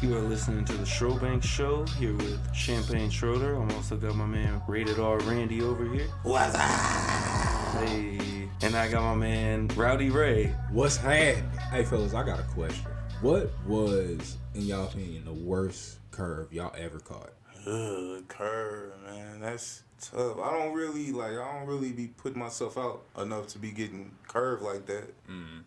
You are listening to the Schrobank Show here with Champagne Schroeder. I'm also got my man Rated R Randy over here. What's up? Hey, and I got my man Rowdy Ray. What's happening? Hey, fellas, I got a question. What was, in y'all opinion, the worst curve y'all ever caught? Curve, man. That's tough. I don't really be putting myself out enough to be getting curved like that.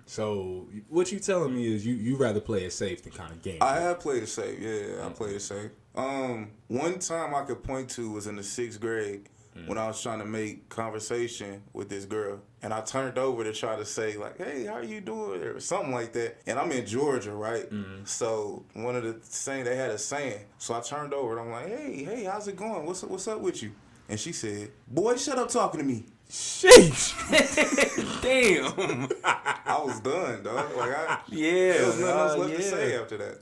So, what you telling me is you rather play it safe than kind of game. I have played it safe, yeah. I played it safe. One time I could point to was in the 6th grade when I was trying to make conversation with this girl. And I turned over to try to say, like, hey, how you doing? Or something like that. And I'm in Georgia, right? So one of the saying, they had a saying. So I turned over and I'm like, hey, how's it going? What's up with you? And she said, boy, shut up talking to me. Sheesh. Damn. I was done, dog. Like, Yeah. there was nothing else left to say after that.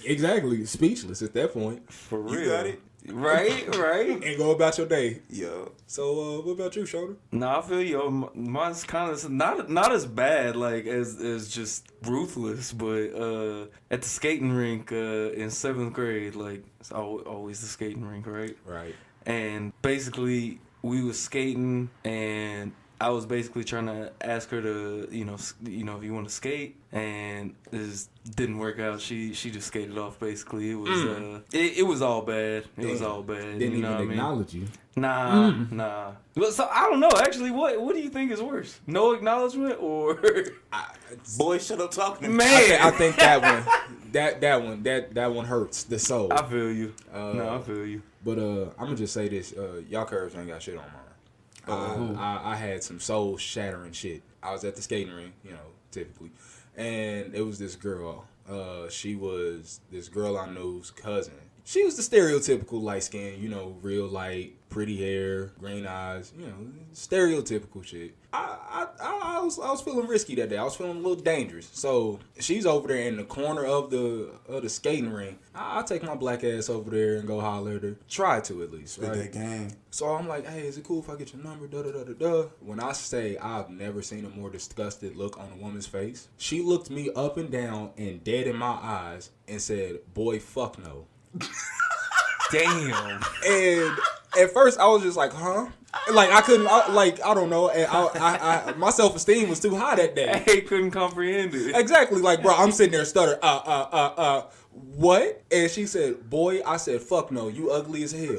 Exactly. Speechless at that point. For real. You got it? Right. And go about your day. Yo. So, what about you, Shoulder? No, I feel you. Mine's kind of not as bad, like as just ruthless, but at the skating rink in 7th grade, like it's always the skating rink, right? Right. And basically, we was skating, and I was basically trying to ask her to, if you want to skate, and it just didn't work out. She just skated off. Basically, it was it was all bad. It was all bad. Didn't you know even what I mean? acknowledge you. Nah. Well, so I don't know. Actually, what do you think is worse? No acknowledgement or Boy, shut up talking to me. man? I think that one hurts the soul. I feel you. I feel you. But I'm gonna just say this: y'all curves ain't got shit on mine. I had some soul shattering shit. I was at the skating rink, typically, and it was this girl. She was this girl I know's cousin. She was the stereotypical light skin, real light, pretty hair, green eyes, stereotypical shit. I was feeling risky that day. I was feeling a little dangerous. So she's over there in the corner of the skating ring. I take my black ass over there and go holler at her. Try to at least, Spit right? that game. So I'm like, hey, is it cool if I get your number? Da. When I say I've never seen a more disgusted look on a woman's face, she looked me up and down and dead in my eyes and said, boy, fuck no. Damn. And at first I was just like, huh? Like I couldn't, I don't know. And I my self-esteem was too high that day. I couldn't comprehend it. Exactly. Like, bro, I'm sitting there stuttering. What? And she said, boy, I said, fuck no, you ugly as hell.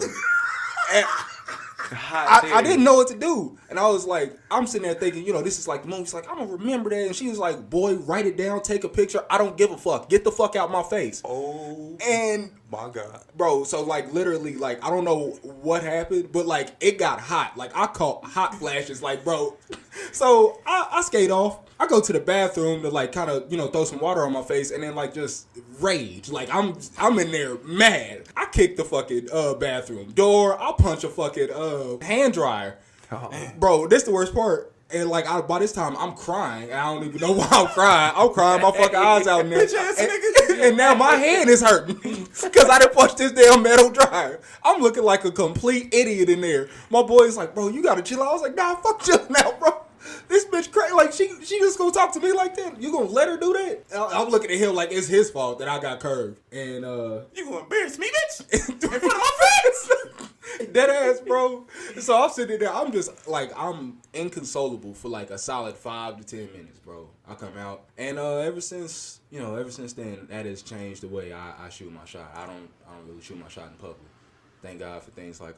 And I didn't know what to do. And I was like, I'm sitting there thinking, this is like the movie. She's like, I don't remember that. And she was like, boy, write it down, take a picture. I don't give a fuck. Get the fuck out my face. Oh, and my God. bro, so like literally, like I don't know what happened, but like it got hot. Like I caught hot flashes, like bro. So I skate off. I go to the bathroom to like kind of throw some water on my face and then like just rage. Like I'm in there mad. I kick the fucking bathroom door. I punch a fucking hand dryer. Oh. Bro, this the worst part. And like by this time I'm crying. I don't even know why I'm crying. I'm crying my fucking eyes out in there. And now my hand is hurting because I didn't punch this damn metal dryer. I'm looking like a complete idiot in there. My boy's like, bro, you gotta chill out. I was like, nah, fuck chilling out, bro. This bitch crazy. Like she just gonna talk to me like that. You gonna let her do that? I'm looking at him like it's his fault that I got curved. And you gonna embarrass me, bitch? In front of my friends? Dead ass, bro. So I'm sitting there. I'm just like I'm inconsolable for like a solid 5 to 10 minutes, bro. I come out, and ever since then, that has changed the way I shoot my shot. I don't really shoot my shot in public. Thank God for things like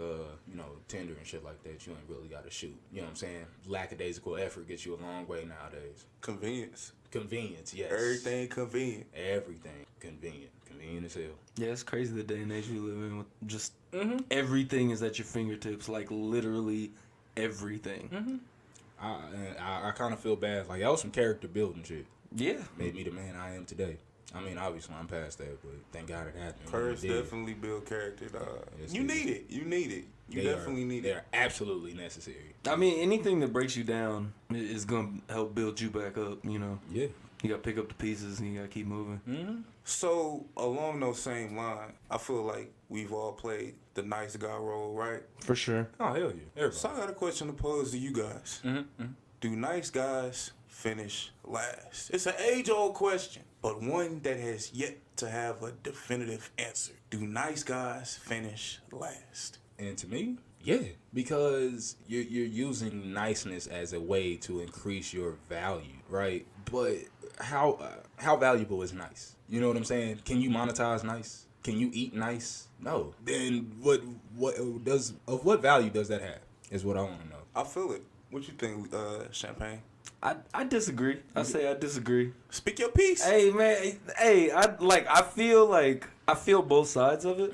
Tinder and shit like that. You ain't really got to shoot. You know what I'm saying? Lackadaisical effort gets you a long way nowadays. Convenience, yes. Everything convenient. Everything convenient as hell. Yeah, it's crazy the day and age we live in with just everything is at your fingertips, like literally everything. I kind of feel bad. Like that was some character building shit. Yeah, made me the man I am today. I mean, obviously I'm past that, but thank God it happened. Curves definitely build character, dog. Yes, you need it. You definitely need it. They're absolutely necessary. I mean, anything that breaks you down is gonna help build you back up. Yeah. You gotta pick up the pieces and you gotta keep moving. Mm-hmm. So along those same lines, I feel like we've all played the nice guy role, right? For sure. Oh hell yeah. Everybody. So I got a question to pose to you guys. Mm-hmm. Do nice guys finish last? It's an age-old question. but one that has yet to have a definitive answer. Do nice guys finish last? And to me, yeah, because you're using niceness as a way to increase your value, right? But how valuable is nice? You know what I'm saying? Can you monetize nice? Can you eat nice? No. Then what value does that have? Is what I want to know. I feel it. What you think, Champagne? I disagree. I say I disagree. Speak your piece. Hey man, I feel both sides of it,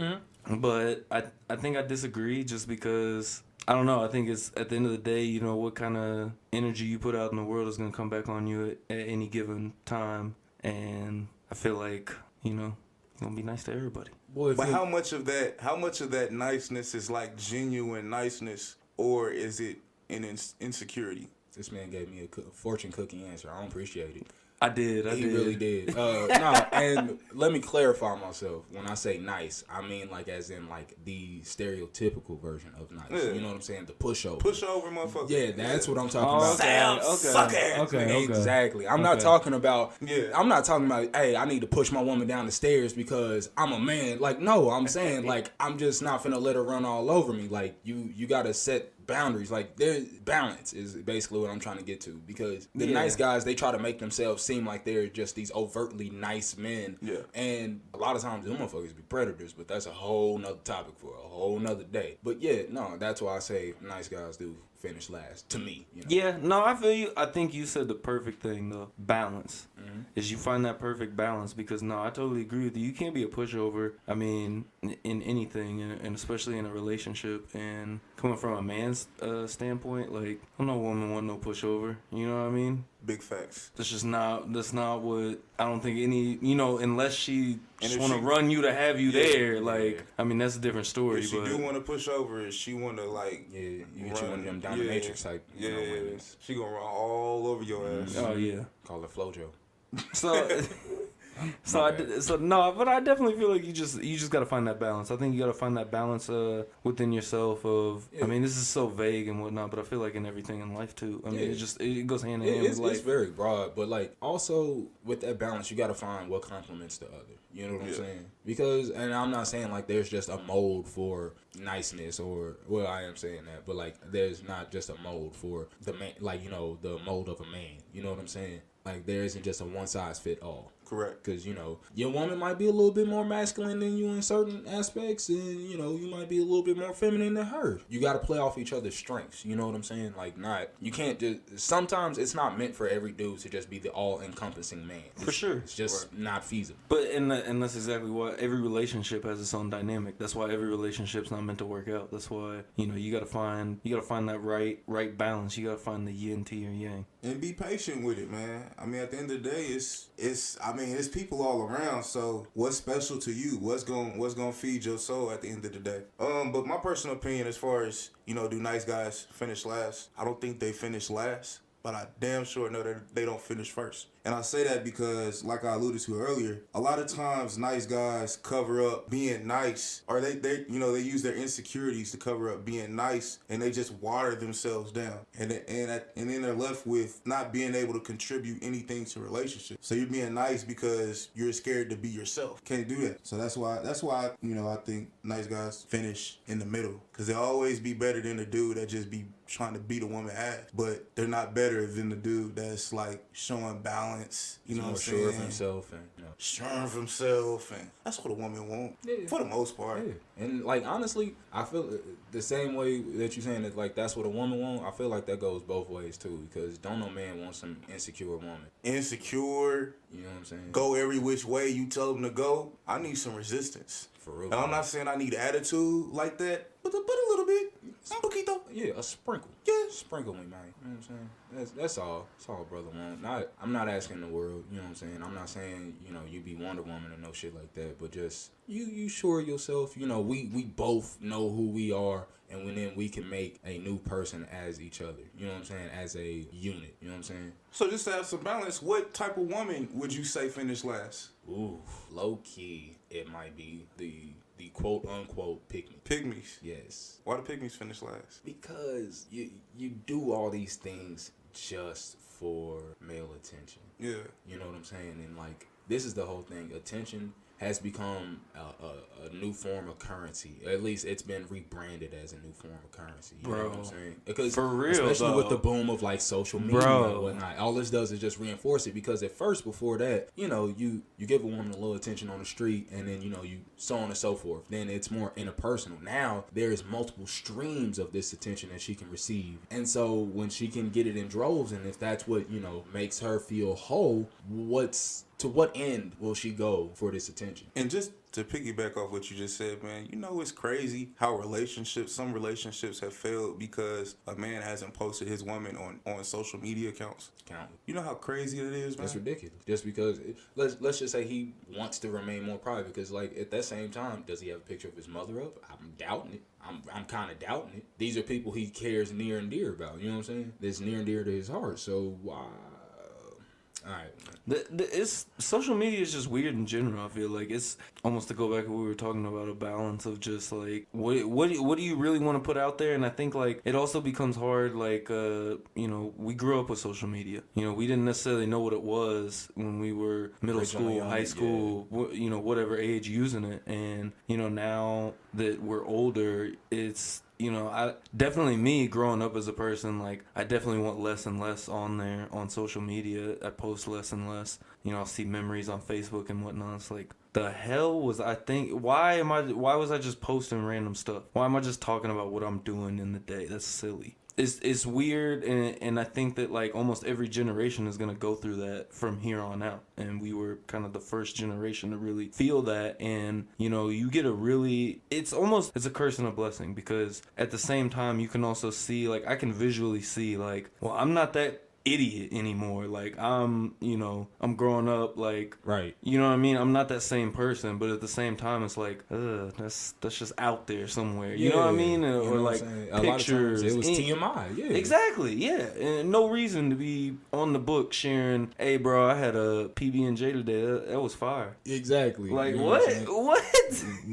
but I think I disagree just because I don't know. I think it's at the end of the day, you know, what kind of energy you put out in the world is gonna come back on you at any given time, and I feel like, you know, you're gonna be nice to everybody. Boy, But how much of that niceness is like genuine niceness, or is it an insecurity? This man gave me a fortune cookie answer. I don't appreciate it. I did. He really did. And let me clarify myself. When I say nice, I mean like as in like the stereotypical version of nice. Yeah. You know what I'm saying? The pushover. Pushover, motherfucker. Yeah, that's what I'm talking about. Sam, suck it. Okay. Exactly. I'm not talking about. Yeah. I'm not talking about. Hey, I need to push my woman down the stairs because I'm a man. Like, no, I'm saying like I'm just not finna let her run all over me. Like you gotta set boundaries. Like there's balance is basically what I'm trying to get to, because the nice guys, they try to make themselves seem like they're just these overtly nice men. Yeah. And a lot of times them motherfuckers be predators, but that's a whole nother topic for a whole nother day. But yeah, no, that's why I say nice guys do finish last to me. You know? Yeah, no, I feel you. I think you said the perfect thing, though. Balance. Is you find that perfect balance, because, no, I totally agree with you. You can't be a pushover, I mean, in anything, and especially in a relationship. And coming from a man's standpoint, like, no woman want no pushover. You know what I mean? Big facts. That's not what, I don't think any, you know, unless she just want to she- run you to have you there. Like, yeah. I mean, that's a different story. If she but do want to push over, if she want to like, Yeah, you get you one of them dominatrix type. Yeah, You know, women. she gonna run all over your ass. Oh, yeah. Call it Flojo. So, but I definitely feel like you just gotta find that balance. I think you gotta find that balance within yourself. I mean, this is so vague and whatnot, but I feel like in everything in life too. I mean, it goes hand in hand with life. It's very broad, but like also with that balance, you gotta find what complements the other. You know what I'm saying? Because, and I'm not saying like there's just a mold for niceness, or, well, I am saying that, but like there's not just a mold for the man, like, you know, the mold of a man. You know what I'm saying? Like there isn't just a one size fit all. Correct. Because, you know, your woman might be a little bit more masculine than you in certain aspects, and, you know, you might be a little bit more feminine than her. You got to play off each other's strengths. You know what I'm saying? Like, you can't just, sometimes it's not meant for every dude to just be the all-encompassing man. For sure. It's just not feasible. But and that's exactly why every relationship has its own dynamic. That's why every relationship's not meant to work out. That's why, you know, you gotta find that right balance. You gotta find the yin to your yang. And be patient with it, man. I mean, at the end of the day, it's people all around. So what's special to you? What's gonna feed your soul at the end of the day? But my personal opinion, as far as, you know, do nice guys finish last? I don't think they finish last, but I damn sure know that they don't finish first. And I say that because, like I alluded to earlier, a lot of times nice guys cover up being nice, or they use their insecurities to cover up being nice, and they just water themselves down, and then they're left with not being able to contribute anything to relationships. So you're being nice because you're scared to be yourself. Can't do that. So that's why I think nice guys finish in the middle, because they'll always be better than the dude that just be trying to beat a woman ass, but they're not better than the dude that's like showing balance. You know what I'm saying? Sure of himself, and, you know. Sure of himself, and that's what a woman wants, for the most part. Yeah. And like honestly, I feel the same way that you're saying that, like that's what a woman wants. I feel like that goes both ways too, because don't no man want some insecure woman. Insecure, you know what I'm saying? Go every which way you tell them to go. I need some resistance. For real. And I'm not saying I need attitude like that, but a little bit, un poquito. Yeah, a sprinkle. Yeah, sprinkle me, man. You know what I'm saying? That's all. That's all, brother want. I'm not asking the world. You know what I'm saying? I'm not saying, you know, you be Wonder Woman or no shit like that. But just you sure yourself. You know, we both know who we are, and then we can make a new person as each other. You know what I'm saying? As a unit. You know what I'm saying? So just to have some balance, what type of woman would you say finished last? Ooh, low key, it might be the quote unquote pygmy. Pygmies. Yes. Why do pygmies finish last? Because you do all these things just for male attention. Yeah. You know what I'm saying? And like this is the whole thing. Attention has become a new form of currency. At least it's been rebranded as a new form of currency. You know what I'm saying? Because for real, especially though. with the boom of like social media and whatnot, all this does is just reinforce it. Because at first, before that, you know, you give a woman a little attention on the street, and then, you know, you so on and so forth. Then it's more interpersonal. Now there's multiple streams of this attention that she can receive, and so when she can get it in droves, and if that's what, you know, makes her feel whole, to what end will she go for this attention? And just to piggyback off what you just said, man, you know, it's crazy how some relationships have failed because a man hasn't posted his woman on social media accounts. You know how crazy it is, man? It's ridiculous. Just because, let's just say he wants to remain more private, because like at that same time, does he have a picture of his mother up? I'm doubting it. I'm kind of doubting it. These are people he cares near and dear about. You know what I'm saying? That's near and dear to his heart. So why? All right. It's social media is just weird in general. I feel like it's almost, to go back to what we were talking about, a balance of just like what do you really want to put out there. And I think like it also becomes hard. Like you know, we grew up with social media. You know, we didn't necessarily know what it was when we were middle school, high school, you know, whatever age, using it. And you know, now that we're older, it's, you know, I definitely, me growing up as a person, like I definitely want less and less on there on social media. I post less and less. You know, I'll see memories on Facebook and whatnot. It's like, the hell was I think? Why was I just posting random stuff? Why am I just talking about what I'm doing in the day? That's silly. It's weird, and I think that like almost every generation is gonna go through that from here on out, and we were kind of the first generation to really feel that. And you know, you get it's a curse and a blessing, because at the same time you can also see, like I can visually see, like, well, I'm not that idiot anymore. Like I'm growing up, like, right, you know what I mean? I'm not that same person, but at the same time it's like, that's just out there somewhere. You know what I mean? Or like pictures. It was TMI. Yeah, exactly. Yeah, and no reason to be on the book sharing, hey bro, I had a PB&J today, that was fire. Exactly. Like, you know what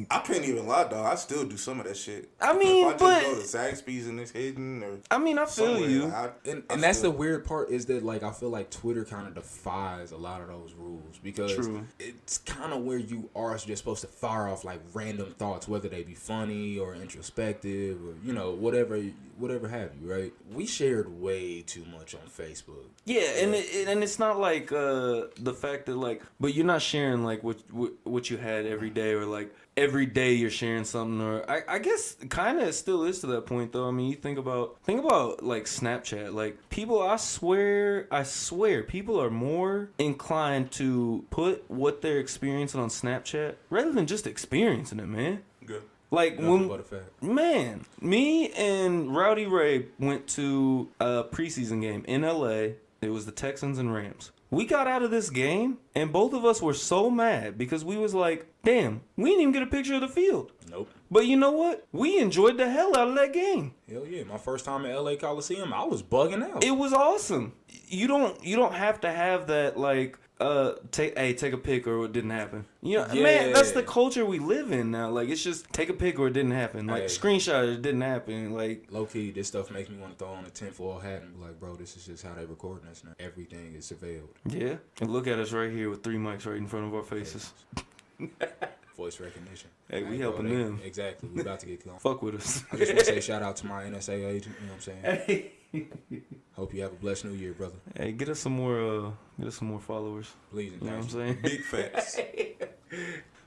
I can't even lie, dog. I still do some of that shit. I mean, if I just go to Zaxby's and it's hidden, or I mean, I feel you. And that's the weird part, is that like I feel like Twitter kind of defies a lot of those rules, because it's kind of where you are just supposed to fire off like random thoughts, whether they be funny or introspective or, you know, whatever have you, right? We shared way too much on Facebook. Yeah, and it's not like the fact that like, but you're not sharing like what you had every day, or like every day you're sharing something, or I guess kind of still is to that point though. I mean, you think about like Snapchat, like people, I swear people are more inclined to put what they're experiencing on Snapchat rather than just experiencing it, man. Good. Like man, me and Rowdy Ray went to a preseason game in LA. It was the Texans and Rams. We got out of this game, and both of us were so mad because we was like, damn, we didn't even get a picture of the field. Nope. But you know what? We enjoyed the hell out of that game. Hell yeah. My first time at LA Coliseum, I was bugging out. It was awesome. You don't have to have that, like, take a pic or it didn't happen. You know, man, that's the culture we live in now. Like, it's just take a pic or it didn't happen. Like, screenshot it didn't happen. Like, low key, this stuff makes me want to throw on a tinfoil hat and be like, bro, this is just how they recording us now. Everything is surveilled. Yeah, and look at us right here with 3 mics right in front of our faces. Voice recognition. Hey, we helping them. Exactly. We about to get killed. Fuck with us. I just want to say shout out to my NSA agent. You know what I'm saying? Hey. Hope you have a blessed new year, brother. Hey, get us some more followers. Please and you know what I'm you. saying? Big facts.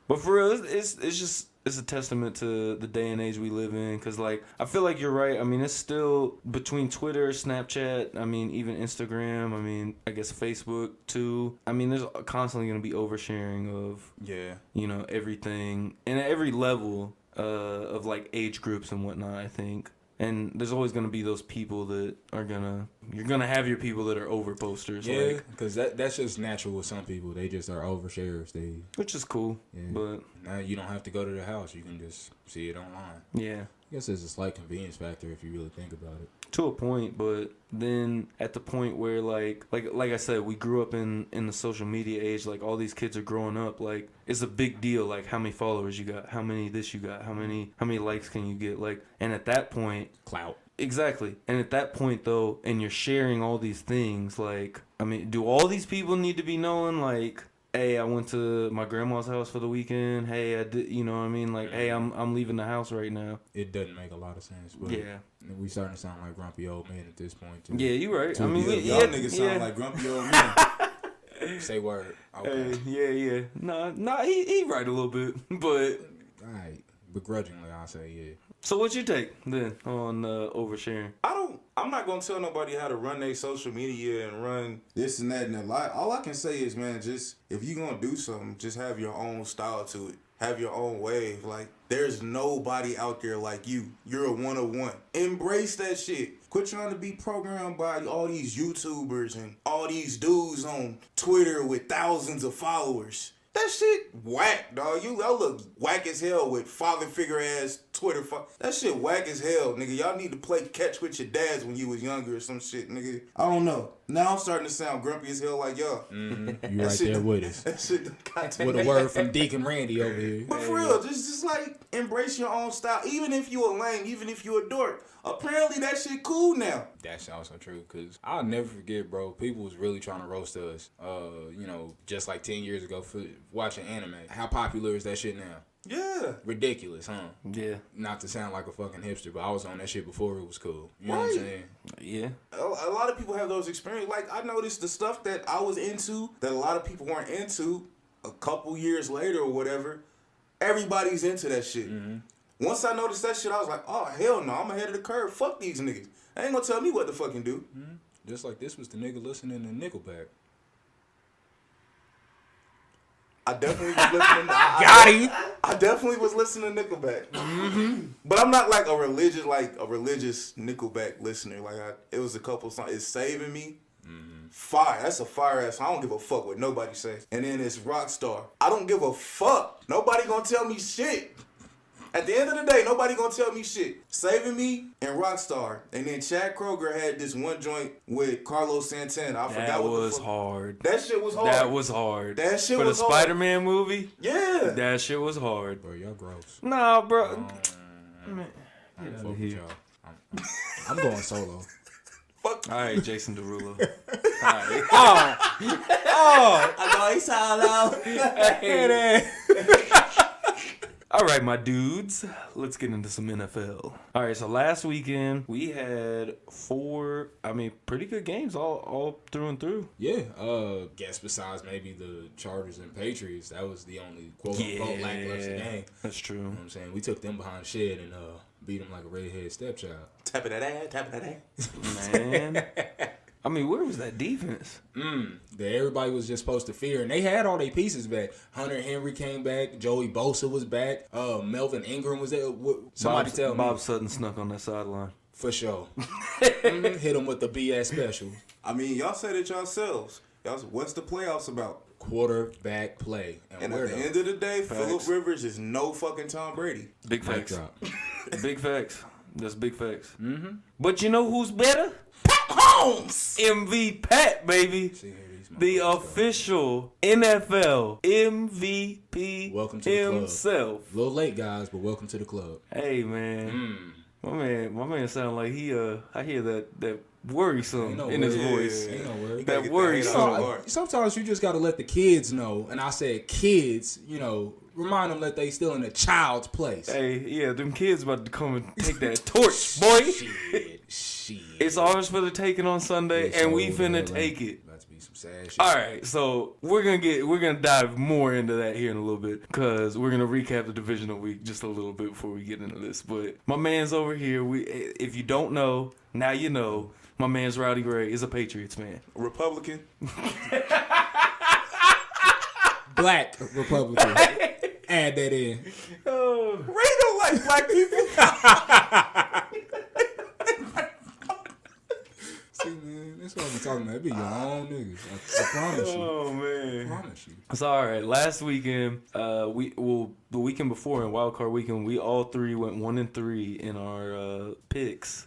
But for real, it's a testament to the day and age we live in. Cause like, I feel like you're right. I mean, it's still between Twitter, Snapchat. I mean, even Instagram. I mean, I guess Facebook too. I mean, there's constantly gonna be oversharing of you know, everything, and at every level of like age groups and whatnot, I think. And there's always going to be those people that are you're going to have your people that are over posters. Yeah, because that's just natural with some people. They just are oversharers. Which is cool. Yeah. But now you don't have to go to the house. You can just see it online. Yeah. I guess there's a slight convenience factor if you really think about it. To a point, but then at the point where like I said, we grew up in the social media age. Like, all these kids are growing up. Like, it's a big deal. Like, how many followers you got, how many this you got, how many likes can you get? Like, and at that point, clout. Exactly. And at that point though, and you're sharing all these things, like, I mean, do all these people need to be knowing like hey, I went to my grandma's house for the weekend. Hey, I did, you know what I mean? Like, hey, I'm leaving the house right now. It doesn't make a lot of sense. But Yeah. we starting to sound like grumpy old men at this point, too. Yeah, you right. I mean, Y'all niggas sound like grumpy old men. Say word. Okay. Hey, yeah. Nah, he right a little bit. But, All right. Begrudgingly, I'll say yeah. so what you take then on oversharing? I'm not gonna tell nobody how to run their social media and run this and that and that. All I can say is, man, just if you gonna do something, just have your own style to it. Have your own wave. Like, there's nobody out there like you. You're a one-of-one. Embrace that shit. Quit trying to be programmed by all these YouTubers and all these dudes on Twitter with thousands of followers. That shit whack, dog. Y'all look whack as hell with father figure ass Twitter. That shit whack as hell, nigga. Y'all need to play catch with your dads when you was younger or some shit, nigga. I don't know. Now I'm starting to sound grumpy as hell like y'all. Mm-hmm. You right there with us. That shit With a word from Deacon Randy over here. But for real, just like embrace your own style. Even if you a lame, even if you a dork. Apparently that shit cool now. That's also true, because I'll never forget, bro. People was really trying to roast us, just like 10 years ago for watching anime. How popular is that shit now? Yeah. Ridiculous, huh? Yeah. Not to sound like a fucking hipster, but I was on that shit before it was cool. You know what I'm saying? Yeah. A lot of people have those experiences. Like, I noticed the stuff that I was into that a lot of people weren't into a couple years later or whatever, everybody's into that shit. Mm-hmm. Once I noticed that shit, I was like, oh, hell no, I'm ahead of the curve. Fuck these niggas. They ain't gonna tell me what to fucking do. Mm-hmm. Just like this was the nigga listening to Nickelback. I definitely was listening to Got him! I definitely was listening to Nickelback. Mm-hmm. But I'm not like a religious Nickelback listener. Like, it was a couple songs. It's Saving Me. Mm-hmm. Fire. That's a fire ass. I don't give a fuck what nobody says. And then it's Rockstar. I don't give a fuck. Nobody gonna tell me shit. At the end of the day, nobody gonna tell me shit. Saving Me and Rockstar. And then Chad Kroeger had this one joint with Carlos Santana. I forgot what the fuck. Hard. That shit was hard. That was hard. That shit for was the hard. Spider-Man movie. Yeah. That shit was hard. Bro, y'all gross. Nah, bro. Man, I get don't outta fuck here. with y'all. I'm going solo. Fuck. All right, Jason Derulo. All right. I know he sound loud. Hey. All right, my dudes. Let's get into some NFL. All right, so last weekend we had pretty good games all through and through. Yeah, guess besides maybe the Chargers and Patriots, that was the only quote-unquote lackluster game. That's true. You know what I'm saying? We took them behind the shed and beat them like a redhead stepchild. Tapping that ass. Man. I mean, where was that defense? That everybody was just supposed to fear, and they had all their pieces back. Hunter Henry came back. Joey Bosa was back. Melvin Ingram was there. Somebody tell me. Bob Sutton snuck on that sideline. For sure. Hit him with the BS special. I mean, y'all said it yourselves. What's the playoffs about? Quarterback play. And at the end of the day, Phillip Rivers is no fucking Tom Brady. Big facts. Drop. Big facts. That's big facts. Mm-hmm. But you know who's better? Pat Mahomes. MV Pat, baby. The official NFL MVP Welcome to the himself. club. A little late, guys, but welcome to the club. Hey, man. My man sound like he I hear that worrisome in his voice. Ain't no worry. That worrisome. Sometimes you just gotta let the kids know, and I said kids, remind them that they still in a child's place. Hey, yeah, them kids about to come and take that torch, boy. Shit. It's ours for the taking on Sunday, and we finna take it. About to be some sad shit. All right, so we're gonna dive more into that here in a little bit, because we're gonna recap the divisional week just a little bit before we get into this. But my man's over here. If you don't know, now you know. My man's Rowdy Gray is a Patriots man. Republican. Black Republican. Add that in. Ray don't like black people. See, man, that's what I'm talking about. It be your own niggas. I promise you. Oh man. I promise you. It's all right. Last weekend, the weekend before in Wild Card Weekend, we all three went 1-3 in our picks.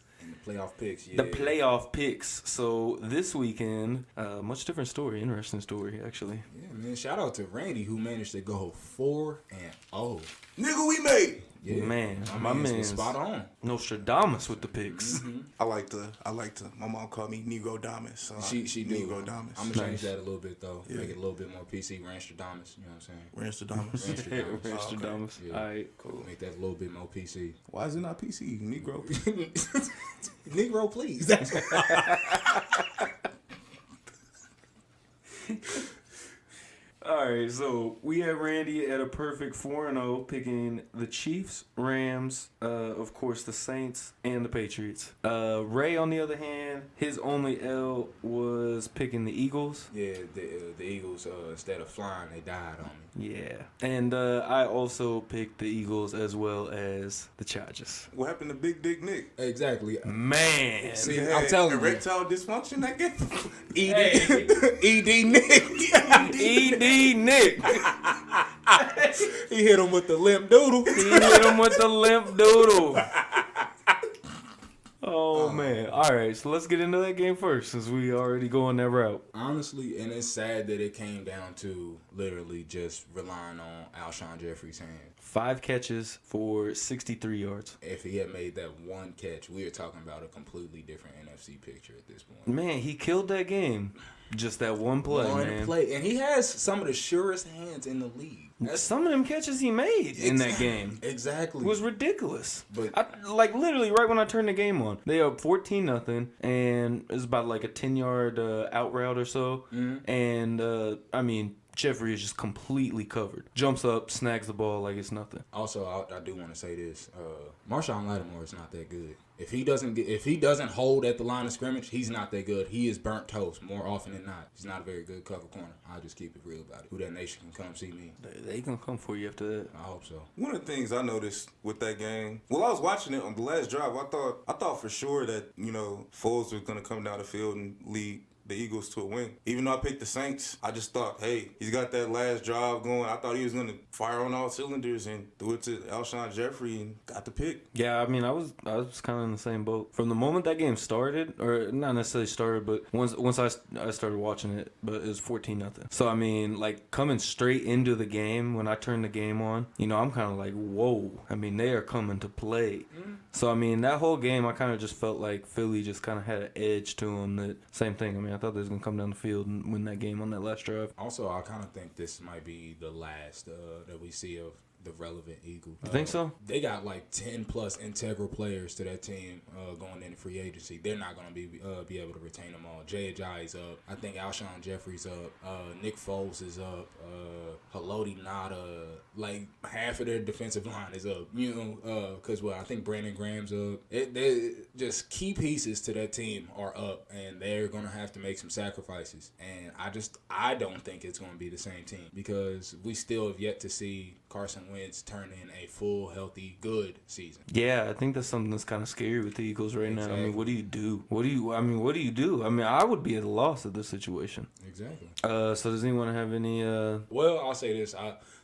Playoff picks, yeah. The playoff picks. So this weekend, much different story. Interesting story, actually. Yeah, man. Shout out to Randy who managed to go 4-0. Nigga, we made Yeah, Man, my man's was man's spot on. Nostradamus with the picks. I like to. My mom called me Negro Damas. So She do. Negro Damas. I'm gonna Nice. change that a little bit though. Yeah. Make it a little bit more PC. Ranstradamus. You know what I'm saying? Ranstradamus. Ranstradamus. Nostradamus. Yeah. All right, cool. Make that a little bit more PC. Why is it not PC? Negro. Negro, please. All right, so we had Randy at a perfect 4-0, picking the Chiefs, Rams, of course the Saints, and the Patriots. Ray, on the other hand, his only L was picking the Eagles. Yeah, the Eagles. Instead of flying, they died on me. Yeah, and I also picked the Eagles as well as the Chargers. What happened to Big Dick Nick? Exactly. Man, See, He I'm had telling you. erectile dysfunction that game. ED Nick. ED Nick. He hit him with the limp doodle. He hit him with the limp doodle. Oh man! All right, so let's get into that game first, since we already going that route. Honestly, and it's sad that it came down to literally just relying on Alshon Jeffrey's hand. 5 catches for 63 yards. If he had made that one catch, we are talking about a completely different NFC picture at this point. Man, he killed that game. Just that one play, man. play, and he has some of the surest hands in the league. Some of them catches he made in that game Exactly. was ridiculous. But- like literally right when I turned the game on, they up 14-0, and it's about like a 10-yard out route or so, and I mean. Jeffrey is just completely covered. Jumps up, snags the ball like it's nothing. Also, I do want to say this: Marshawn Lattimore is not that good. If he doesn't hold at the line of scrimmage, he's not that good. He is burnt toast more often than not. He's not a very good cover corner. I'll just keep it real about it. Who that nation can come see me. They gonna come for you after that. I hope so. One of the things I noticed with that game, well, I was watching it on the last drive. I thought for sure that Foles was gonna come down the field and lead the Eagles to a win. Even though I picked the Saints, I just thought, hey, he's got that last drive going. I thought he was gonna fire on all cylinders and threw it to Alshon Jeffrey and got the pick. Yeah, I mean, I was kind of in the same boat from the moment that game started, or not necessarily started, but once I started watching it, but it was 14-0. So I mean, like coming straight into the game when I turned the game on, I'm kind of like, whoa. I mean, they are coming to play. So I mean, that whole game, I kind of just felt like Philly just kind of had an edge to them. That same thing. I mean, I thought they was gonna come down the field and win that game on that last drive. Also, I kind of think this might be the last that we see of the relevant Eagle. You think so? They got like 10 plus integral players to that team going into free agency. They're not going to be able to retain them all. Jay Ajayi's up. I think Alshon Jeffrey's up. Nick Foles is up. Haloti Nada. Like half of their defensive line is up. Because I think Brandon Graham's up. They just key pieces to that team are up, and they're going to have to make some sacrifices. And I don't think it's going to be the same team because we still have yet to see Carson Wentz turn in a full, healthy, good season. Yeah, I think that's something that's kind of scary with the Eagles right now. I Exactly. mean, what do you do? What do you do? I mean, I would be at a loss at this situation. Exactly. So does anyone have any? Well, I'll say this.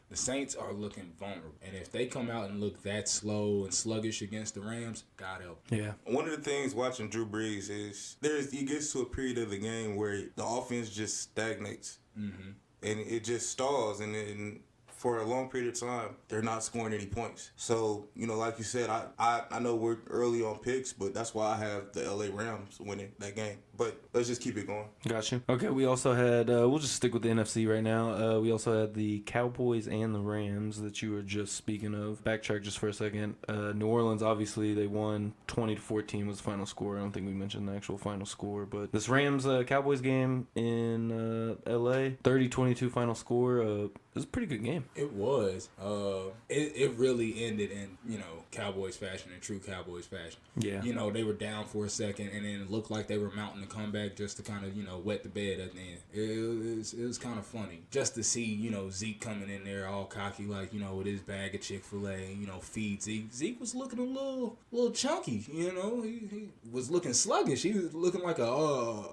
The Saints are looking vulnerable. And if they come out and look that slow and sluggish against the Rams, God help. Yeah. One of the things watching Drew Brees is he gets to a period of the game where the offense just stagnates. And it just stalls, and then for a long period of time, they're not scoring any points. So, like you said, I know we're early on picks, but that's why I have the LA Rams winning that game. But let's just keep it going. Got you. Okay, we also had, we'll just stick with the NFC right now. We also had the Cowboys and the Rams that you were just speaking of. Backtrack just for a second. New Orleans, obviously, they won 20-14 was the final score. I don't think we mentioned the actual final score. But this Rams-Cowboys game in LA, 30-22 final score. It was a pretty good game. It was. It really ended in, Cowboys fashion and true Cowboys fashion. Yeah. They were down for a second, and then it looked like they were mounting a comeback just to kind of, wet the bed at the end. It was kind of funny just to see, Zeke coming in there all cocky, like, with his bag of Chick-fil-A, feed Zeke. Zeke was looking a little chunky, he was looking sluggish. He was looking like a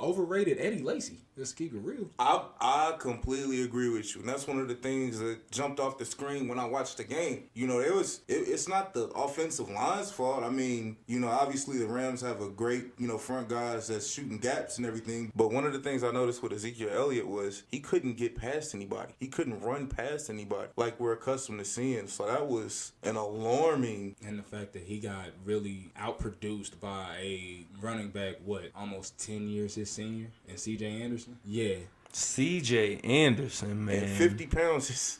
overrated Eddie Lacy. Let's keep it real. I completely agree with you, and that's one of the things that jumped off the screen when I watched the game. You know, it's not the offensive line's fault. I mean, you know, obviously the Rams have a great, you know, front guys that's shooting gaps and everything. But one of the things I noticed with Ezekiel Elliott was he couldn't get past anybody. He couldn't run past anybody like we're accustomed to seeing. So that was an alarming. And the fact that he got really outproduced by a running back, almost 10 years his senior, and C.J. Anderson? Yeah. C.J. Anderson, man. And 50 pounds is...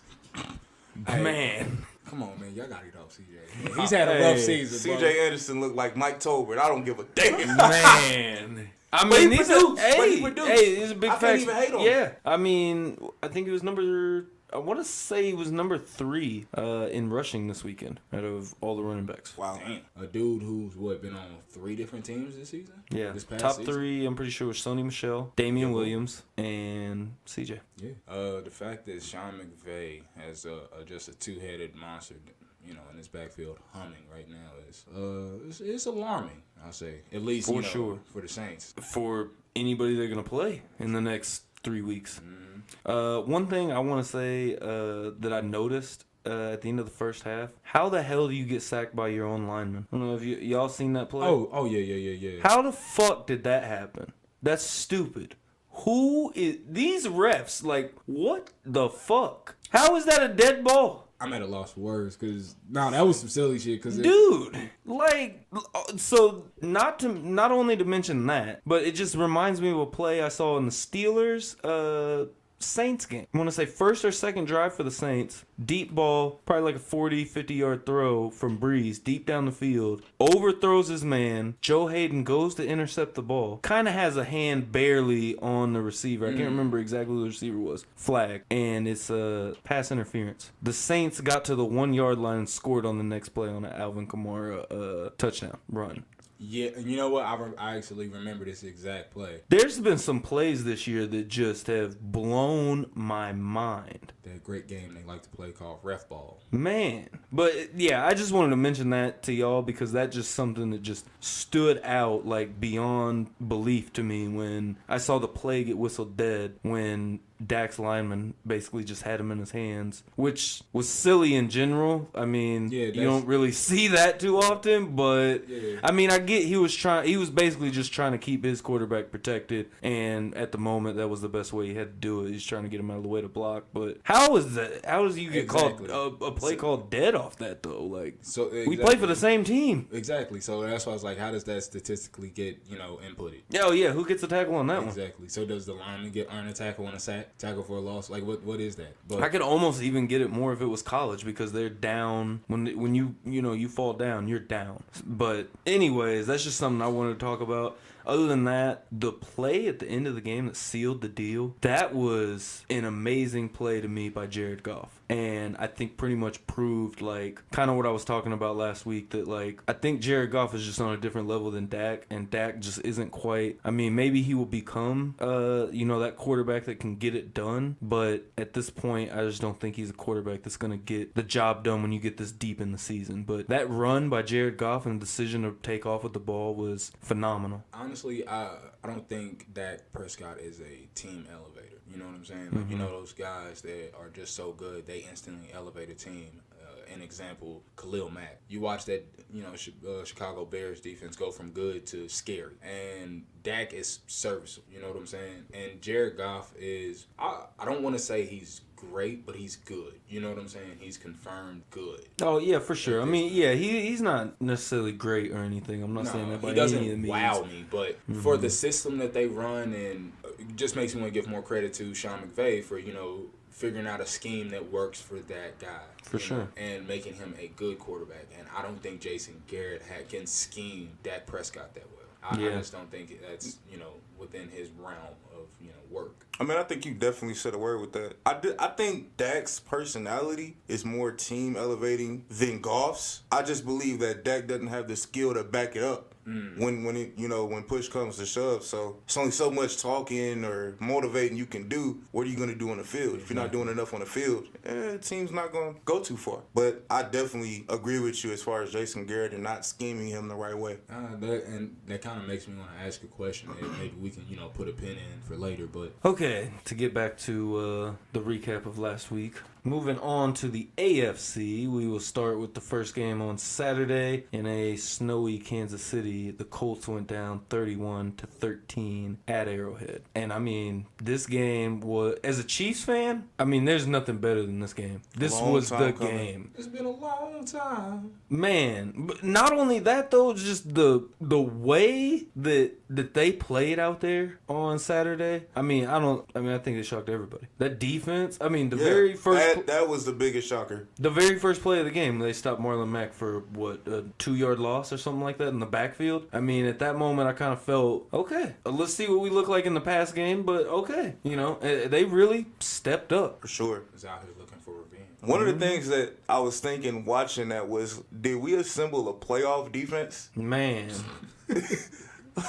Man. Come on, man. Y'all got to get off C.J. He's had a rough season, C.J. Anderson looked like Mike Tolbert. I don't give a damn. Man. I mean, he he's produced. he's a big I fact. can't even hate on him. Yeah. I mean, I think he was I want to say he was number 3 in rushing this weekend out of all the running backs. Wow. Damn. A dude who's, been on 3 different teams this season? Yeah. This past Top season? 3, I'm pretty sure, was Sony Michel, Damian Williams, and CJ. Yeah. The fact that Sean McVay has just a two-headed monster, you know, in his backfield humming right now is it's alarming, I'll say. At least, For sure. for the Saints. For anybody they're going to play in the next 3 weeks. One thing I want to say that I noticed at the end of the first half, how the hell do you get sacked by your own lineman? I don't know if y'all seen that play. Oh, yeah. How the fuck did that happen? That's stupid. Who is these refs? Like, what the fuck? How is that a dead ball? I'm at a loss for words because that was some silly shit. Dude, like, so not only to mention that, but it just reminds me of a play I saw in the Steelers Saints game. I want to say first or second drive for the Saints. Deep ball, probably like a 40, 50-yard throw from Breeze deep down the field. Overthrows his man. Joe Hayden goes to intercept the ball. Kind of has a hand barely on the receiver. I can't remember exactly who the receiver was. Flag. And it's pass interference. The Saints got to the 1-yard line and scored on the next play on an Alvin Kamara touchdown run. Yeah, and you know what? I actually remember this exact play. There's been some plays this year that just have blown my mind. That great game they like to play called ref ball. Man. But, yeah, I just wanted to mention that to y'all because that's just something that just stood out, like, beyond belief to me when I saw the play get whistled dead when Dak's lineman basically just had him in his hands, which was silly in general. I mean, you don't really see that too often, but I mean, I get he was basically just trying to keep his quarterback protected, and at the moment that was the best way he had to do it. He's trying to get him out of the way to block. But how is that? How does you get called a play called dead off that though? Like, we play for the same team. Exactly. So that's why I was like, how does that statistically get inputted? Oh yeah, who gets a tackle on that one? Exactly. So does the lineman earn a tackle on a sack? Tackle for a loss? Like what is that? But I could almost even get it more if it was college because they're down when you fall down, you're down. But anyways, that's just something I wanted to talk about. Other than that, the play at the end of the game that sealed the deal, that was an amazing play to me by Jared Goff. And I think pretty much proved, like, kind of what I was talking about last week, that, like, I think Jared Goff is just on a different level than Dak, and Dak just isn't quite, I mean, maybe he will become, that quarterback that can get it done, but at this point, I just don't think he's a quarterback that's going to get the job done when you get this deep in the season. But that run by Jared Goff and the decision to take off with the ball was phenomenal. Honestly, I don't think Dak Prescott is a team elevator. You know what I'm saying? Like, those guys that are just so good, they instantly elevate a team. An example, Khalil Mack. You watch that, Chicago Bears defense go from good to scary. And Dak is serviceable. You know what I'm saying? And Jared Goff is, I don't want to say he's great, but he's good. You know what I'm saying? He's confirmed good. Oh, yeah, for sure. I mean, yeah, he's not necessarily great or anything. I'm not saying that by any means. He doesn't wow me, but for the system that they run, and it just makes me want to give more credit to Sean McVay for, figuring out a scheme that works for that guy. For sure. And making him a good quarterback. And I don't think Jason Garrett can scheme Dak Prescott that well. I just don't think that's, within his realm of, work. I mean, I think you definitely said a word with that. I think Dak's personality is more team elevating than Goff's. I just believe that Dak doesn't have the skill to back it up. When push comes to shove. So it's only so much talking or motivating you can do. What are you going to do on the field? If you're not doing enough on the field, the team's not going to go too far. But I definitely agree with you as far as Jason Garrett and not scheming him the right way. That kind of makes me want to ask a question that maybe we can, put a pin in for later. But Okay, to get back to the recap of last week. Moving on to the AFC, we will start with the first game on Saturday in a snowy Kansas City. The Colts went down 31-13 at Arrowhead. And I mean, this game was, as a Chiefs fan, I mean, there's nothing better than this game. This was the game. It's been a long time. Man, but not only that though, just the way that they played out there on Saturday. I think it shocked everybody. That defense, I mean, very first that was the biggest shocker. The very first play of the game, they stopped Marlon Mack for, a 2-yard loss or something like that in the backfield. I mean, at that moment, I kind of felt, okay, let's see what we look like in the past game, but okay. They really stepped up. For sure. was out here looking for revenge. One of the things that I was thinking watching that was, did we assemble a playoff defense? Man.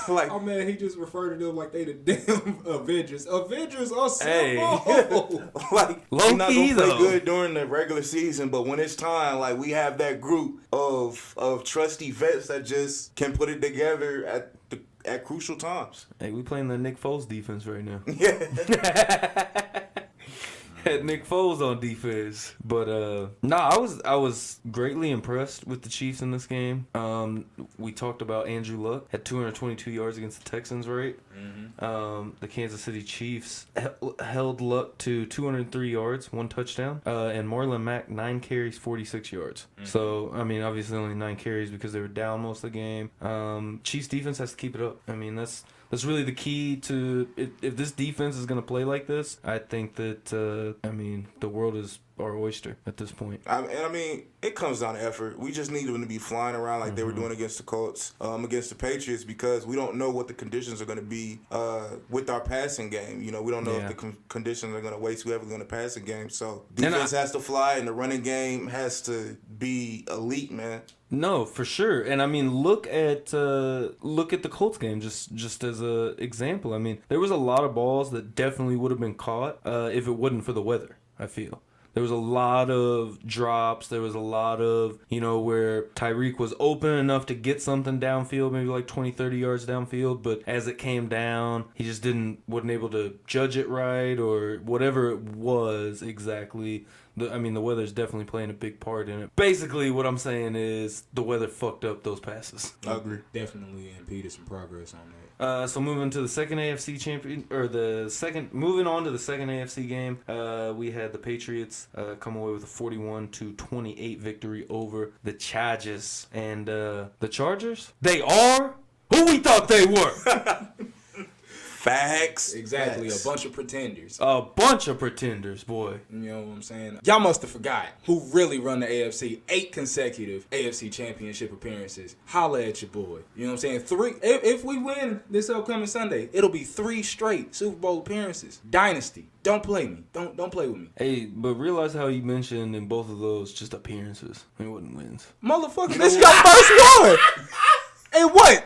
Like, Oh man, he just referred to them like they the damn Avengers. Avengers are Hey. simple. like Low we're not key, gonna play though. good during the regular season, but when it's time, like we have that group of trusty vets that just can put it together at crucial times. Hey, we playing the Nick Foles defense right now. Yeah. Had Nick Foles on defense. But I was greatly impressed with the Chiefs in this game. We talked about Andrew Luck had 222 yards against the Texans, right? Mm-hmm. The Kansas City Chiefs held Luck to 203 yards, 1 touchdown, and Marlon Mack 9 carries, 46 yards. Mm-hmm. So I mean, obviously only 9 carries because they were down most of the game. Chiefs defense has to keep it up. I mean, that's really the key to if this defense is going to play like this. I think that the world is our oyster at this point. I mean, it comes down to effort. We just need them to be flying around like they were doing against the Colts, against the Patriots, because we don't know what the conditions are going to be with our passing game. We don't know if the conditions are going to weigh too heavily on the passing game. So defense has to fly, and the running game has to be elite, man. No, for sure. And I mean, look at the Colts game just as a example. I mean, there was a lot of balls that definitely would have been caught if it wasn't for the weather, I feel. There was a lot of drops. There was a lot of, where Tyreek was open enough to get something downfield, maybe like 20, 30 yards downfield. But as it came down, he just wasn't able to judge it right or whatever it was exactly. The weather's definitely playing a big part in it. Basically, what I'm saying is the weather fucked up those passes. I agree. Definitely impeded some progress on that. So moving to the second AFC moving on to the second AFC game, we had the Patriots come away with a 41-28 victory over the Chargers. And the Chargers, they are who we thought they were. Facts. Exactly. Facts. A bunch of pretenders. A bunch of pretenders, boy. You know what I'm saying? Y'all must have forgot who really run the AFC. 8 consecutive AFC championship appearances. Holla at your boy. You know what I'm saying? 3. If we win this upcoming Sunday, it'll be 3 straight Super Bowl appearances. Dynasty. Don't play me. Don't play with me. Hey, but realize how you mentioned in both of those just appearances. It wasn't wins. Motherfucker, this your first one. And what?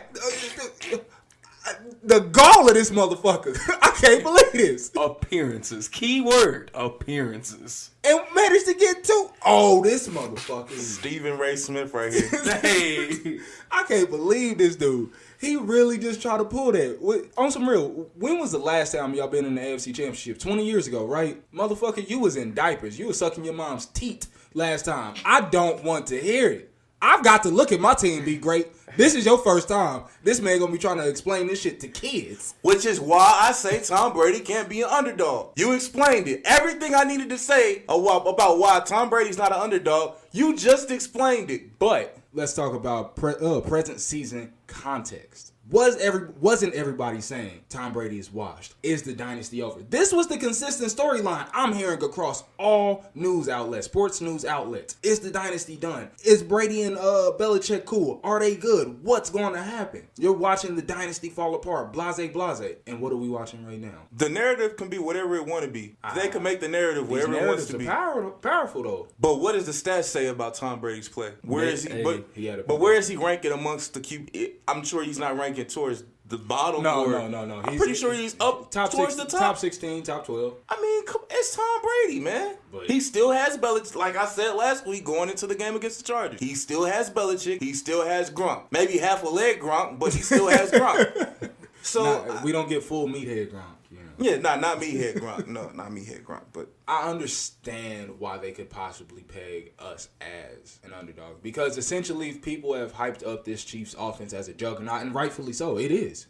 The gall of this motherfucker. I can't believe this. Appearances. Key word. Appearances. And managed to get 2. Oh, this motherfucker. Stephen Ray Smith right here. Hey. I can't believe this dude. He really just tried to pull that. On some real, when was the last time y'all been in the AFC Championship? 20 years ago, right? Motherfucker, you was in diapers. You was sucking your mom's teat last time. I don't want to hear it. I've got to look at my team be great. This is your first time. This man gonna be trying to explain this shit to kids. Which is why I say Tom Brady can't be an underdog. You explained it. Everything I needed to say about why Tom Brady's not an underdog, you just explained it. But let's talk about present season context. Wasn't everybody saying Tom Brady is washed? Is the dynasty over? This was the consistent storyline I'm hearing across all news outlets, sports news outlets. Is the dynasty done? Is Brady and Belichick cool? Are they good? What's going to happen? You're watching the dynasty fall apart. Blase, blase. And what are we watching right now? The narrative can be whatever it want to be. They can make the narrative whatever it wants to be. Powerful though. But what does the stats say about Tom Brady's play? Where is he? Hey, But where is he ranking amongst the QB? I'm sure he's not ranking towards the bottom. No. I'm pretty sure he's up towards the top. Top 16, top 12. I mean, it's Tom Brady, man. But he still has Belichick. Like I said last week, going into the game against the Chargers, he still has Belichick. He still has Gronk. Maybe half a leg Gronk, but he still has Gronk. So we don't get full meathead Gronk. You know. Yeah, not me head Gronk. No, not me head Gronk. But I understand why they could possibly peg us as an underdog, because essentially people have hyped up this Chiefs offense as a juggernaut, and rightfully so. It is.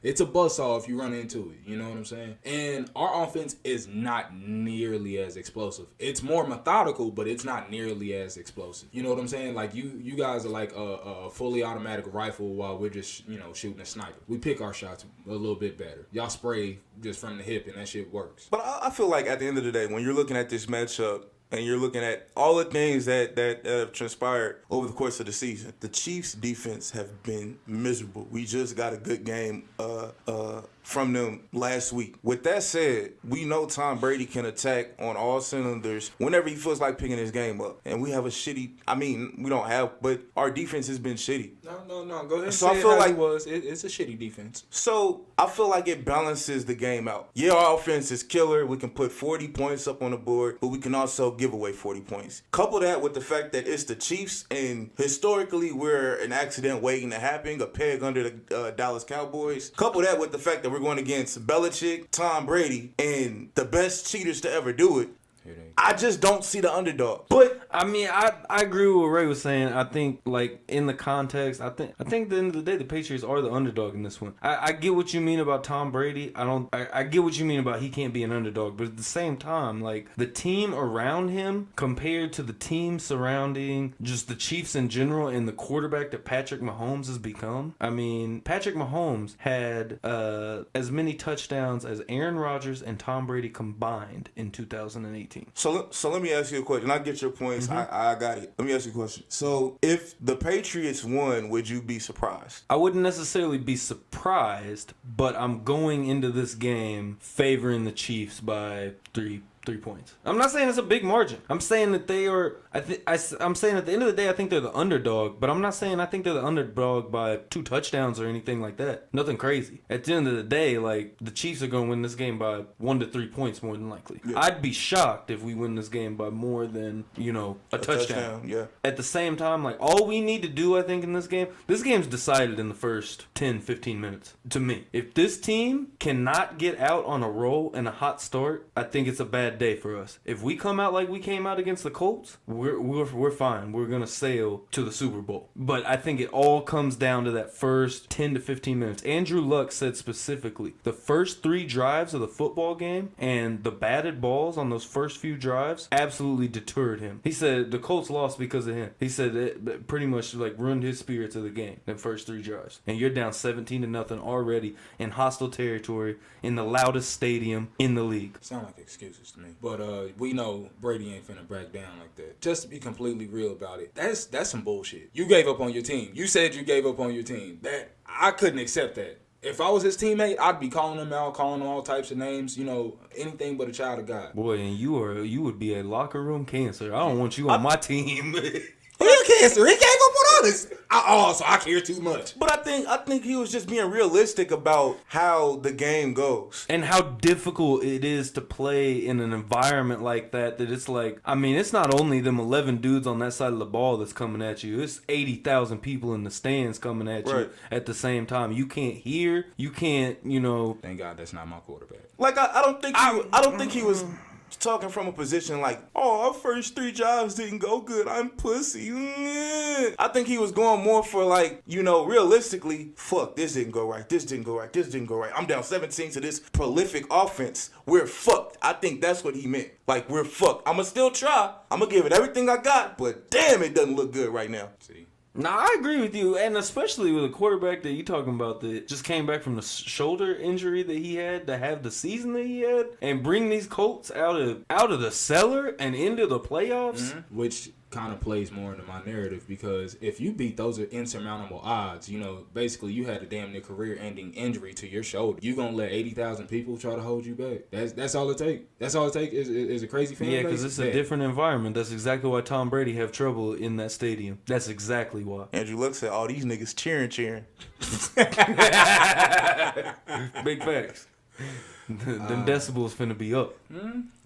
It's a buzzsaw if you run into it. You know what I'm saying? And our offense is not nearly as explosive. It's more methodical, but it's not nearly as explosive. You know what I'm saying? Like you guys are like a fully automatic rifle while we're just shooting a sniper. We pick our shots a little bit better. Y'all spray just from the hip and that shit works. But I feel like at the end of the day, when you're looking at this matchup and you're looking at all the things that have transpired over the course of the season, the Chiefs' defense have been miserable. We just got a good game from them last week. With that said, we know Tom Brady can attack on all cylinders whenever he feels like picking his game up. And we have a shitty, we don't have, but our defense has been shitty. No. Go ahead and So say I feel it how like it was. It's a shitty defense. So I feel like it balances the game out. Yeah, our offense is killer. We can put 40 points up on the board, but we can also give away 40 points. Couple that with the fact that it's the Chiefs, and historically we're an accident waiting to happen, a peg under the Dallas Cowboys. Couple that with the fact that we're going against Belichick, Tom Brady, and the best cheaters to ever do it. I just don't see the underdog. But I agree with what Ray was saying. I think, like, in the context, I think at the end of the day, the Patriots are the underdog in this one. I get what you mean about Tom Brady. I get what you mean about he can't be an underdog, but at the same time, like, the team around him compared to the team surrounding just the Chiefs in general and the quarterback that Patrick Mahomes has become. Patrick Mahomes had as many touchdowns as Aaron Rodgers and Tom Brady combined in 2018. So let me ask you a question. I get your points. I got it. Let me ask you a question. So if the Patriots won, would you be surprised? I wouldn't necessarily be surprised, but I'm going into this game favoring the Chiefs by 3 points. I'm not saying it's a big margin. I'm saying that they are. I'm saying at the end of the day, I think they're the underdog. But I'm not saying I think they're the underdog by 2 touchdowns or anything like that. Nothing crazy. At the end of the day, like, the Chiefs are going to win this game by 1 to 3 points more than likely. Yeah. I'd be shocked if we win this game by more than a touchdown. Yeah. At the same time, like, all we need to do, I think, in this game's decided in the first 10, 15 minutes. To me, if this team cannot get out on a roll and a hot start, I think it's a bad day for us. If we come out like we came out against the Colts, we're fine. We're gonna sail to the Super Bowl. But I think it all comes down to that first 10 to 15 minutes. Andrew Luck said specifically the first 3 drives of the football game and the batted balls on those first few drives absolutely deterred him. He said the Colts lost because of him. He said it pretty much like ruined his spirits of the game, the first 3 drives. And you're down 17-0 already in hostile territory in the loudest stadium in the league. Sound like excuses to me. But we know Brady ain't finna break down like that. Just to be completely real about it, that's some bullshit. You gave up on your team. You said you gave up on your team. That I couldn't accept that. If I was his teammate, I'd be calling him out, calling him all types of names, anything but a child of God. Boy, and you would be a locker room cancer. I don't want you on my team. Real cancer. He gave up on us. So I care too much. But I think he was just being realistic about how the game goes. And how difficult it is to play in an environment like that it's like, it's not only them 11 dudes on that side of the ball that's coming at you. It's 80,000 people in the stands coming at you at the same time. You can't hear. You can't, Thank God that's not my quarterback. Like, I don't think he was talking from a position like, our first 3 drives didn't go good, I'm pussy. I think he was going more for, like, realistically, fuck, this didn't go right, this didn't go right. I'm down 17 to this prolific offense. We're fucked. I think that's what he meant. Like, we're fucked. I'm going to still try. I'm going to give it everything I got, but damn, it doesn't look good right now. See? Nah, I agree with you, and especially with a quarterback that you talking about that just came back from the shoulder injury that he had to have the season that he had, and bring these Colts out of the cellar and into the playoffs, which kind of plays more into my narrative, because if you beat those are insurmountable odds, basically you had a damn near career-ending injury to your shoulder. You gonna let 80,000 people try to hold you back? That's all it take. That's all it take is a crazy fan base. Yeah, because it's a different environment. That's exactly why Tom Brady have trouble in that stadium. That's exactly why. Andrew Luck said, all these niggas cheering. Big facts. Them decibels finna be up.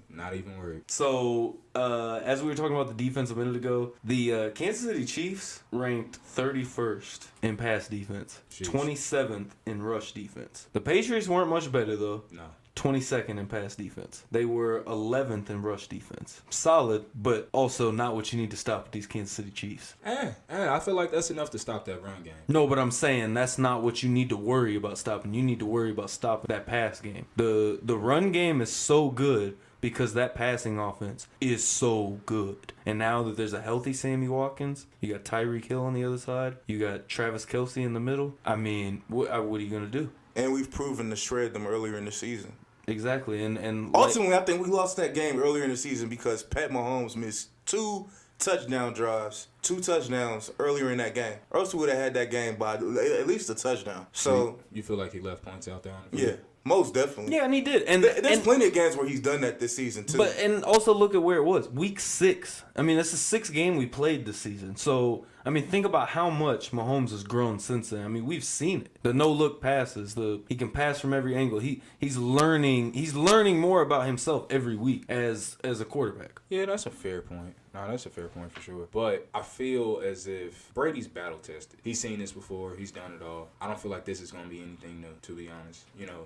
Not even worried. So, as we were talking about the defense a minute ago, the Kansas City Chiefs ranked 31st in pass defense, 27th in rush defense. The Patriots weren't much better, though. No. 22nd in pass defense. They were 11th in rush defense. Solid, but also not what you need to stop with these Kansas City Chiefs. I feel like that's enough to stop that run game. No, but I'm saying that's not what you need to worry about stopping. You need to worry about stopping that pass game. The run game is so good because that passing offense is so good. And now that there's a healthy Sammy Watkins, you got Tyreek Hill on the other side, you got Travis Kelce in the middle. I mean, what are you going to do? And we've proven to shred them earlier in the season. Exactly. And ultimately, I think we lost that game earlier in the season because Pat Mahomes missed 2 touchdown drives, 2 touchdowns earlier in that game. Or else we would have had that game by at least a touchdown. So you feel like he left points out there on the field? Yeah. Most definitely. Yeah, and he did. And there's plenty of games where he's done that this season too. But and also look at where it was. Week 6. I mean, that's the 6th game we played this season. So I mean, think about how much Mahomes has grown since then. I mean, we've seen it. The no-look passes. He can pass from every angle. He's learning more about himself every week as a quarterback. Yeah, that's a fair point. No, that's a fair point for sure. But I feel as if Brady's battle tested. He's seen this before. He's done it all. I don't feel like this is going to be anything new, to be honest.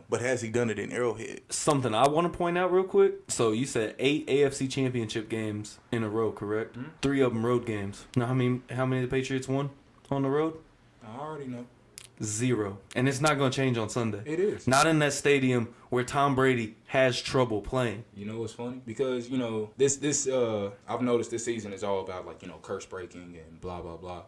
But has he done it in Arrowhead? Something I want to point out real quick. So you said 8 AFC Championship games in a row, correct? Mm-hmm. 3 of them road games. Now, how many the Patriots won on the road? I already know. 0. And it's not going to change on Sunday. It is. Not in that stadium where Tom Brady has trouble playing. You know what's funny? Because, this I've noticed this season is all about, curse breaking and blah, blah, blah.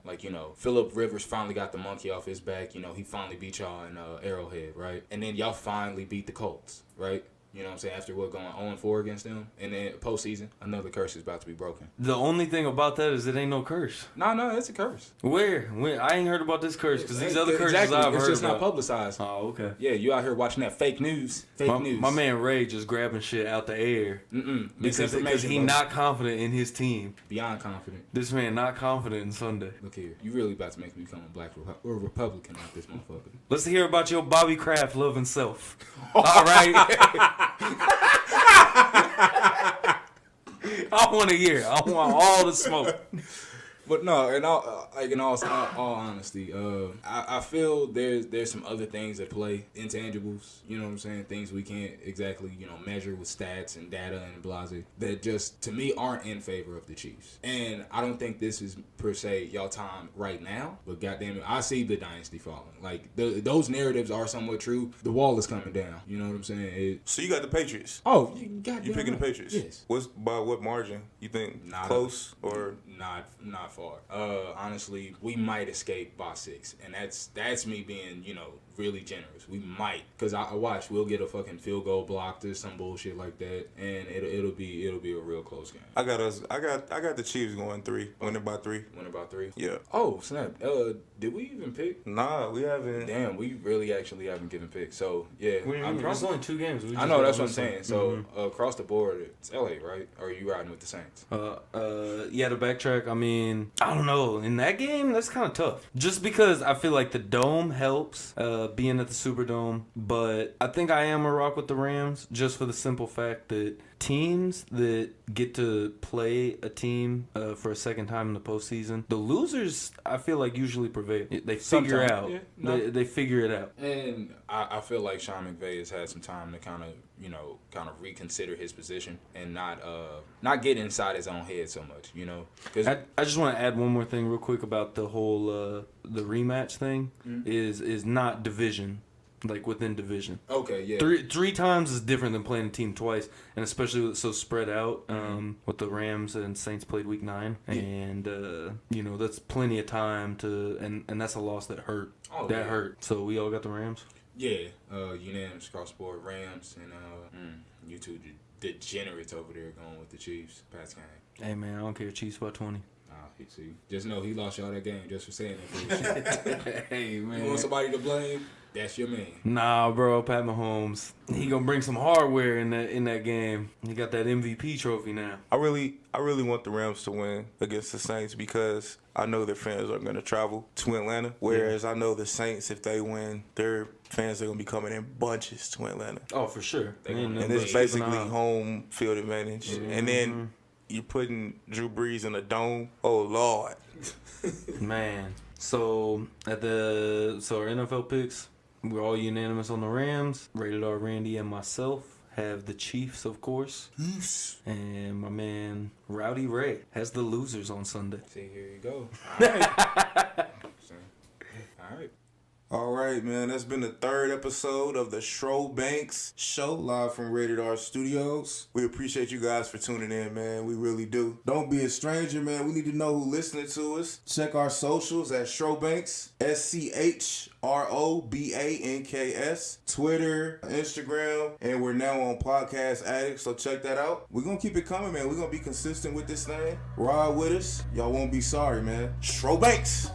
Phillip Rivers finally got the monkey off his back. He finally beat y'all in Arrowhead, right? And then y'all finally beat the Colts, right? You know what I'm saying? After going 0-4 against them, and then postseason, another curse is about to be broken. The only thing about that is it ain't no curse. No, it's a curse. Where? When? I ain't heard about this curse because these other curses exactly. I've heard about. It's just not publicized. Oh, okay. Yeah, you out here watching that fake news. My man Ray just grabbing shit out the air. Because he not confident in his team. Beyond confident. This man not confident in Sunday. Look here. You really about to make me become a black Republican like this motherfucker. Let's hear about your Bobby Kraft loving self. All right. I want to hear. I want all the smoke. But no, in all honesty, I feel there's some other things at play, intangibles. You know what I'm saying? Things we can't exactly measure with stats and data and blase that just to me aren't in favor of the Chiefs. And I don't think this is per se y'all time right now. But goddamn it, I see the dynasty falling. Those narratives are somewhat true. The wall is coming down. You know what I'm saying? So you got the Patriots. Oh, you picking the Patriots? Yes. By what margin? You think close or not far? Honestly, we might escape by 6, and that's me being really generous. We might, because I watch we'll get a fucking field goal blocked or some bullshit like that, and it'll be a real close game. I got the Chiefs going 3, winning by 3. Winning by 3. Yeah. Oh snap! Did we even pick? Nah, we haven't. Damn, we really actually haven't given picks. So yeah, There's only 2 games. I know that's what I'm saying. So across the board, it's LA, right? Or are you riding with the Saints? Yeah, to backtrack, I mean, I don't know. In that game, that's kind of tough. Just because I feel like the dome helps, being at the Superdome. But I think I am a rock with the Rams, just for the simple fact that teams that get to play a team for a second time in the postseason, the losers, I feel like, usually prevail. They figure it out. Yeah, no. They figure it out. And I feel like Sean McVay has had some time to kind of reconsider his position and not get inside his own head so much, Cause I just want to add one more thing real quick about the whole the rematch thing. Is not division. Within division. Okay, yeah. Three times is different than playing a team twice, and especially with it so spread out. With the Rams and Saints played week 9, and that's plenty of time to, and that's a loss that hurt. Hurt. So we all got the Rams. Yeah, unanimous across the board, Rams, and you two degenerates over there going with the Chiefs. Pat's game. Hey man, I don't care. Chiefs by 20. See, just know he lost y'all that game just for saying that. Hey man, you want somebody to blame? That's your man. Nah, bro, Pat Mahomes. He gonna bring some hardware in that game. He got that MVP trophy now. I really want the Rams to win against the Saints because I know their fans are gonna travel to Atlanta. Whereas I know the Saints, if they win, their fans are gonna be coming in bunches to Atlanta. Oh, for sure. And it's basically home field advantage. And then you're putting Drew Brees in a dome. Oh Lord, man. So our NFL picks. We're all unanimous on the Rams. Rated R Randy and myself have the Chiefs, of course. And my man Rowdy Ray has the losers on Sunday. See, here you go. All right. All right. All right, man. That's been the third episode of the Schro Banks Show, live from Rated R Studios. We appreciate you guys for tuning in, man. We really do. Don't be a stranger, man. We need to know who's listening to us. Check our socials at Schro Banks, SCHROBANKS, Twitter, Instagram, and we're now on Podcast Addict, so check that out. We're going to keep it coming, man. We're going to be consistent with this thing. Ride with us. Y'all won't be sorry, man. Schro Banks.